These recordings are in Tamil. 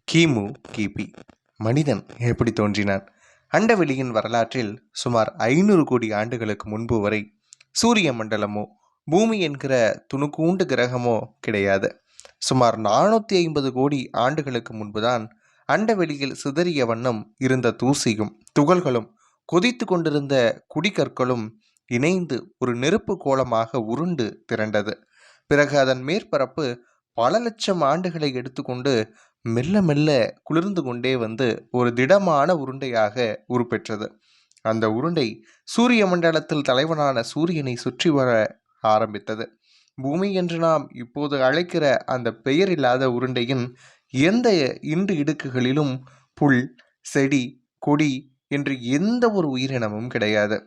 கிமு கிபி மனிதன் எப்படி தோன்றினான்? அண்டவெளியின் வரலாற்றில் சுமார் 500 கோடி ஆண்டுகளுக்கு முன்பு வரை சூரிய மண்டலமோ பூமி என்கிற துணுக்கூண்டு கிரகமோ கிடையாது. சுமார் 450 கோடி ஆண்டுகளுக்கு முன்புதான் அண்டவெளியில் சிதறிய வண்ணம் இருந்த தூசியும் துகள்களும் கொதித்து கொண்டிருந்த குடிக்கற்களும் இணைந்து ஒரு நெருப்பு கோலமாக உருண்டு திரண்டது. பிறகு அதன் மேற்பரப்பு பல லட்சம் ஆண்டுகளை எடுத்துக்கொண்டு மெல்ல மெல்ல குளிர்ந்து கொண்டே வந்து ஒரு திடமான உருண்டையாக உருப்பெற்றது. அந்த உருண்டை சூரிய மண்டலத்தில் தலைவனான சூரியனை சுற்றி வர ஆரம்பித்தது. பூமி என்று நாம் இப்போது அழைக்கிற அந்த பெயரில்லாத உருண்டையின் எந்த இண்டு இடுக்குகளிலும் புல், செடி, கொடி என்று எந்த ஒரு உயிரினமும் கிடையாது.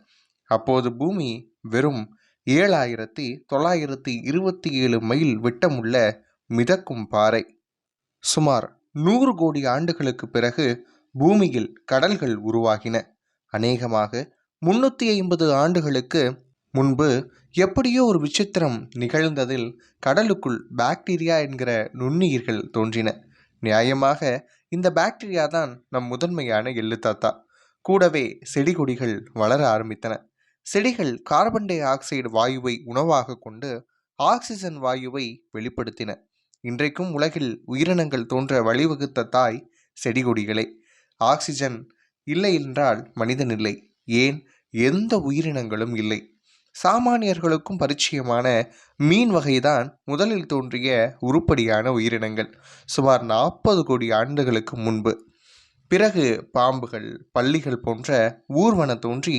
அப்போது பூமி வெறும் 7927 மைல் விட்டமுள்ள மிதக்கும் பாறை. சுமார் 100 கோடி ஆண்டுகளுக்கு பிறகு பூமியில் கடல்கள் உருவாகின. அநேகமாக 350 ஆண்டுகளுக்கு முன்பு எப்படியோ ஒரு விசித்திரம் நிகழ்ந்ததில் கடலுக்குள் பாக்டீரியா என்கிற நுண்ணுயிர்கள் தோன்றின. நியாயமாக இந்த பாக்டீரியா தான் நம் முதன்மையான எள்ளு தாத்தா. கூடவே செடி கொடிகள் வளர ஆரம்பித்தன. செடிகள் கார்பன் டை ஆக்சைடு வாயுவை உணவாக கொண்டு ஆக்சிஜன் வாயுவை வெளிப்படுத்தின. இன்றைக்கும் உலகில் உயிரினங்கள் தோன்ற வழிவகுத்த தாய் செடி கொடிகளே. ஆக்சிஜன் இல்லை என்றால் மனிதன் இல்லை, ஏன் எந்த உயிரினங்களும் இல்லை. சாமானியர்களுக்கும் பரிச்சயமான மீன் வகைதான் முதலில் தோன்றிய உருப்படியான உயிரினங்கள் சுமார் 40 கோடி ஆண்டுகளுக்கு முன்பு. பிறகு பாம்புகள், பல்லிகள் போன்ற ஊர்வன தோன்றி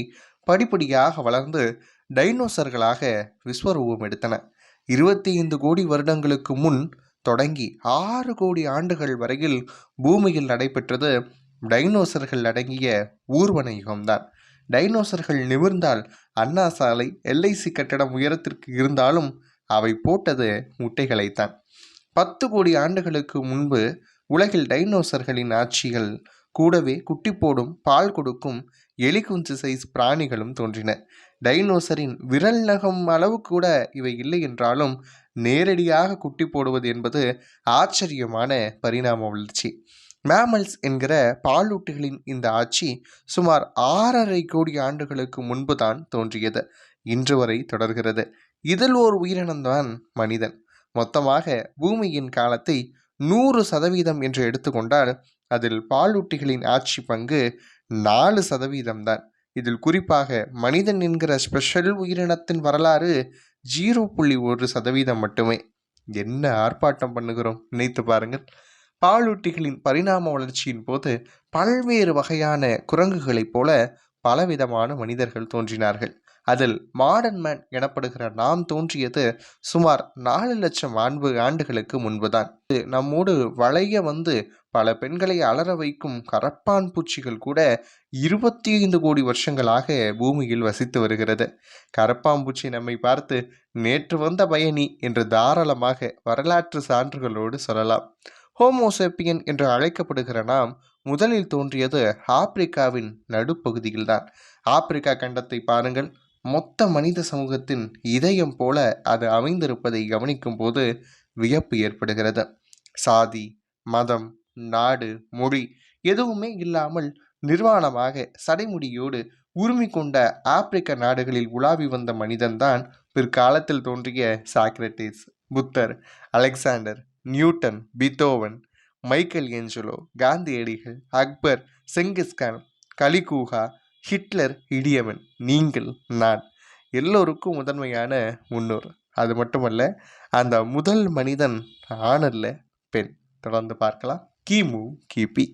படிப்படியாக வளர்ந்து டைனோசர்களாக விஸ்வரூபம் எடுத்தன. 25 கோடி வருடங்களுக்கு முன் தொடங்கி 6 கோடி ஆண்டுகள் வரையில் பூமியில் நடைபெற்றது டைனோசர்கள் அடங்கிய ஊர்வன யுகம்தான். டைனோசர்கள் நிமிர்ந்தால் அண்ணா சாலை, LIC கட்டடம் உயரத்திற்கு இருந்தாலும் அவை போட்டது முட்டைகளைத்தான். 10 கோடி ஆண்டுகளுக்கு முன்பு உலகில் டைனோசர்களின் ஆட்சிகள் கூடவே குட்டி போடும் பால் கொடுக்கும் எலிகுஞ்சு சைஸ் பிராணிகளும் தோன்றின. டைனோசரின் விரல் நகம் அளவு கூட இவை இல்லை என்றாலும் நேரடியாக குட்டி போடுவது என்பது ஆச்சரியமான பரிணாம வளர்ச்சி. மேமல்ஸ் என்கிற பாலூட்டிகளின் இந்த ஆட்சி சுமார் 6.5 கோடி ஆண்டுகளுக்கு முன்பு தான் தோன்றியது. இன்று வரை தொடர்கிறது. இதில் ஓர் உயிரினம்தான் மனிதன். மொத்தமாக பூமியின் காலத்தை 100% என்று எடுத்துக்கொண்டால் அதில் பாலூட்டிகளின் ஆட்சி பங்கு 4% தான். இதில் குறிப்பாக மனிதன் என்கிற ஸ்பெஷல் உயிரினத்தின் வரலாறு 0.1% மட்டுமே. என்ன ஆர்ப்பாட்டம் பண்ணுகிறோம் நினைத்து பாருங்கள். பாலூட்டிகளின் பரிணாம வளர்ச்சியின் போது பல்வேறு வகையான குரங்குகளைப் போல பலவிதமான மனிதர்கள் தோன்றினார்கள். அதில் மாடர்ன் மேன் எனப்படுகிற நாம் தோன்றியது சுமார் 4 லட்சம் ஆண்டுகளுக்கு முன்புதான். நம்மோடு வளைய வந்து பல பெண்களை அலற வைக்கும் கரப்பான் பூச்சிகள் கூட 25 கோடி வருஷங்களாக பூமியில் வசித்து வருகிறது. கரப்பாம்பூச்சி நம்மை பார்த்து நேற்று வந்த பயணி என்று தாராளமாக வரலாற்று சான்றுகளோடு சொல்லலாம். ஹோமோசேப்பியன் என்று அழைக்கப்படுகிற நாம் முதலில் தோன்றியது ஆப்பிரிக்காவின் நடுப்பகுதியில்தான். ஆப்பிரிக்கா கண்டத்தை பாருங்கள். மொத்த மனித சமூகத்தின் இதயம் போல அது அமைந்திருப்பதை கவனிக்கும் போது வியப்பு ஏற்படுகிறது. சாதி, மதம், நாடு, மொழி எதுவுமே இல்லாமல் நிர்வாணமாக சடைமுடியோடு உரிமை கொண்ட ஆப்பிரிக்க நாடுகளில் உலாவி வந்த மனிதன்தான் பிற்காலத்தில் தோன்றிய சாக்ரட்டிஸ், புத்தர், Alexander, Newton, Beethoven, Michelangelo, காந்தியடிகள், அக்பர், செங்கிஸ்கான், கலிகூகா, ஹிட்லர், இடியவன், நீங்கள், நான் எல்லோருக்கும் முதன்மையான முன்னோர். அது மட்டுமல்ல, அந்த முதல் மனிதன் ஆணல்ல, பெண். தொடர்ந்து பார்க்கலாம். கிமு கிபி.